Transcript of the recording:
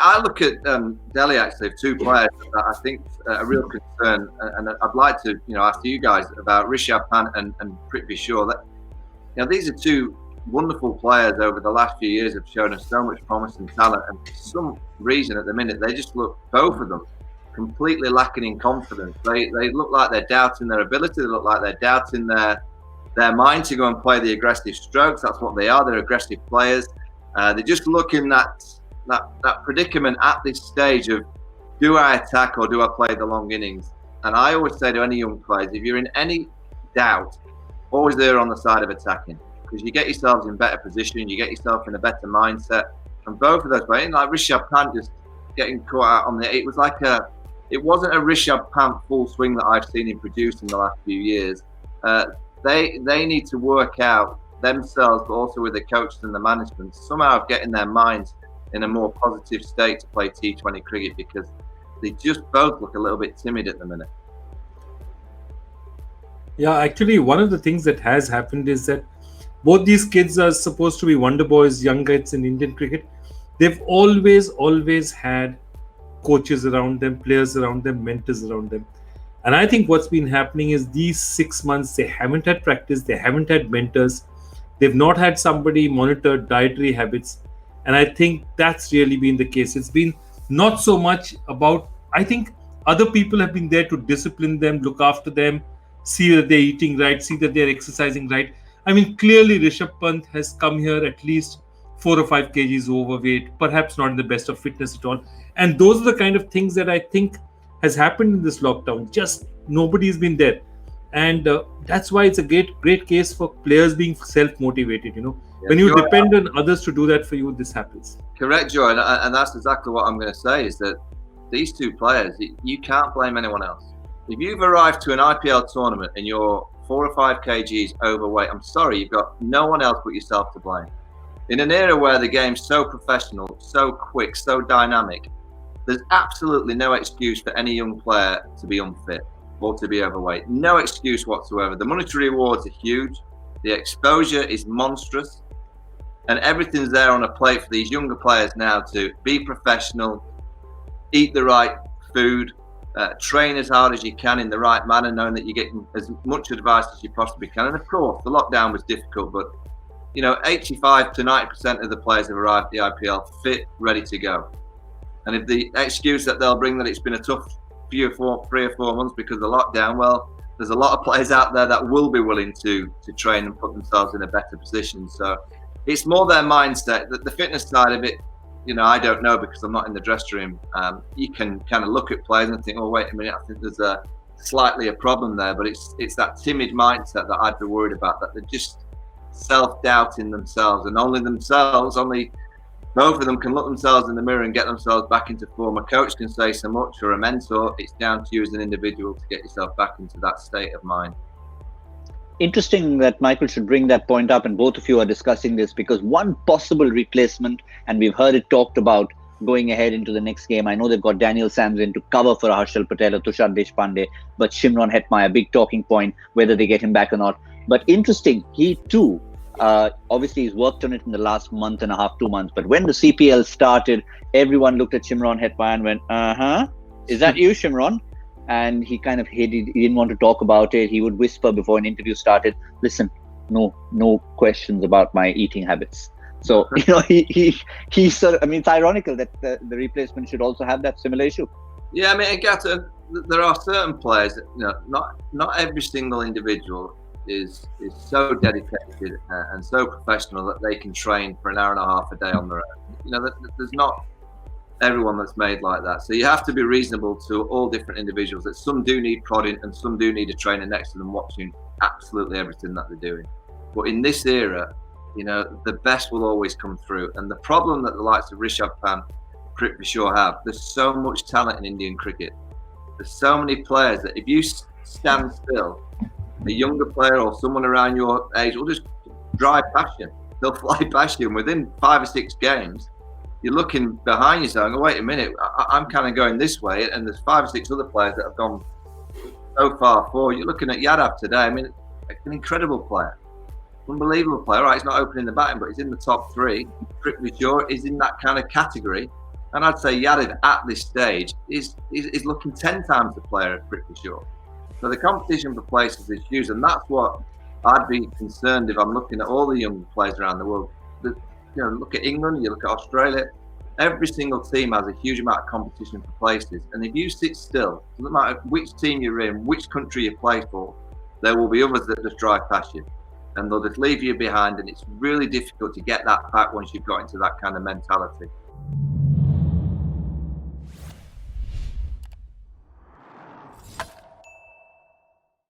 I look at Delhi actually, two players that I think are a real concern, and I'd like to ask you guys about Rishabh Pant and Prithvi Shaw. That these are two wonderful players over the last few years, have shown us so much promise and talent, and for some reason at the minute they just look, both of them, completely lacking in confidence. They look like they're doubting their ability. They look like they're doubting their mind to go and play the aggressive strokes. That's what they are. They're aggressive players. They're just looking at that predicament at this stage of, do I attack or do I play the long innings? And I always say to any young players, if you're in any doubt, always err on the side of attacking, because you get yourselves in better position, you get yourself in a better mindset. And both of those players, like Rishabh Pant just getting caught out on it wasn't a Rishabh Pant full swing that I've seen him produce in the last few years. They need to work out themselves, but also with the coaches and the management, somehow of getting their minds in a more positive state to play T20 cricket, because they just both look a little bit timid at the minute. Yeah, actually, one of the things that has happened is that both these kids are supposed to be wonder boys, young kids in Indian cricket. They've always had coaches around them, players around them, mentors around them. And I think what's been happening is these 6 months, they haven't had practice, they haven't had mentors, they've not had somebody monitor dietary habits. And I think that's really been the case. It's been not so much about, I think other people have been there to discipline them, look after them, see that they're eating right, see that they're exercising right. I mean, clearly Rishabh Pant has come here at least 4 or 5 kgs overweight, perhaps not in the best of fitness at all. And those are the kind of things that I think has happened in this lockdown. Just nobody's been there. And that's why it's a great case for players being self-motivated. When you depend on others to do that for you, this happens. Correct, Joe. And that's exactly what I'm going to say, is that these two players, you can't blame anyone else. If you've arrived to an IPL tournament and you're 4 or 5 kgs overweight, I'm sorry, you've got no one else but yourself to blame. In an era where the game's so professional, so quick, so dynamic, there's absolutely no excuse for any young player to be unfit or to be overweight. No excuse whatsoever. The monetary rewards are huge. The exposure is monstrous. And everything's there on a plate for these younger players now to be professional, eat the right food, train as hard as you can in the right manner, knowing that you're getting as much advice as you possibly can. And of course, the lockdown was difficult, but 85 to 90% of the players have arrived at the IPL fit, ready to go. And if the excuse that they'll bring that it's been a tough 3 or 4 months because of the lockdown, well, there's a lot of players out there that will be willing to train and put themselves in a better position. So it's more their mindset. The fitness side of it, I don't know, because I'm not in the dressing room. You can kind of look at players and think, oh, wait a minute, I think there's slightly a problem there. But it's that timid mindset that I'd be worried about, that they're just self-doubting themselves, and only both of them can look themselves in the mirror and get themselves back into form. A coach can say so much, or a mentor. It's down to you as an individual to get yourself back into that state of mind. Interesting that Michael should bring that point up, and both of you are discussing this, because one possible replacement, and we've heard it talked about going ahead into the next game. I know they've got Daniel Sams in to cover for Harshal Patel or Tushar Deshpande, but Shimron Hetmyer, big talking point, whether they get him back or not. But interesting, he too, obviously he's worked on it in the last month and a half, 2 months. But when the CPL started, everyone looked at Shimron Hetmyer and went, is that you, Shimron? And he kind of hid. He didn't want to talk about it. He would whisper before an interview started, listen, no questions about my eating habits. So, he sort of, it's ironical that the replacement should also have that similar issue. Yeah, Agatha, there are certain players that, not every single individual is so dedicated and so professional that they can train for an hour and a half a day on their own. There's not everyone that's made like that. So you have to be reasonable to all different individuals, that some do need prodding and some do need a trainer next to them watching absolutely everything that they're doing. But in this era, the best will always come through. And the problem that the likes of Rishabh Pant, Prithvi Shaw have, there's so much talent in Indian cricket. There's so many players that if you stand still, a younger player or someone around your age will just drive past you. They'll fly past you, and within 5 or 6 games, you're looking behind you saying, oh, wait a minute, I'm kind of going this way, and there's 5 or 6 other players that have gone so far forward. You're looking at Yadav today. An incredible player, unbelievable player. Right, he's not opening the batting, but he's in the top 3. Prithvi Shaw is in that kind of category. And I'd say Yadiv at this stage is looking 10 times the player at Prithvi Shaw. So the competition for places is huge, and that's what I'd be concerned if I'm looking at all the young players around the world. Look at England, you look at Australia. Every single team has a huge amount of competition for places, and if you sit still, doesn't matter which team you're in, which country you play for, there will be others that just drive past you, and they'll just leave you behind, and it's really difficult to get that back once you've got into that kind of mentality.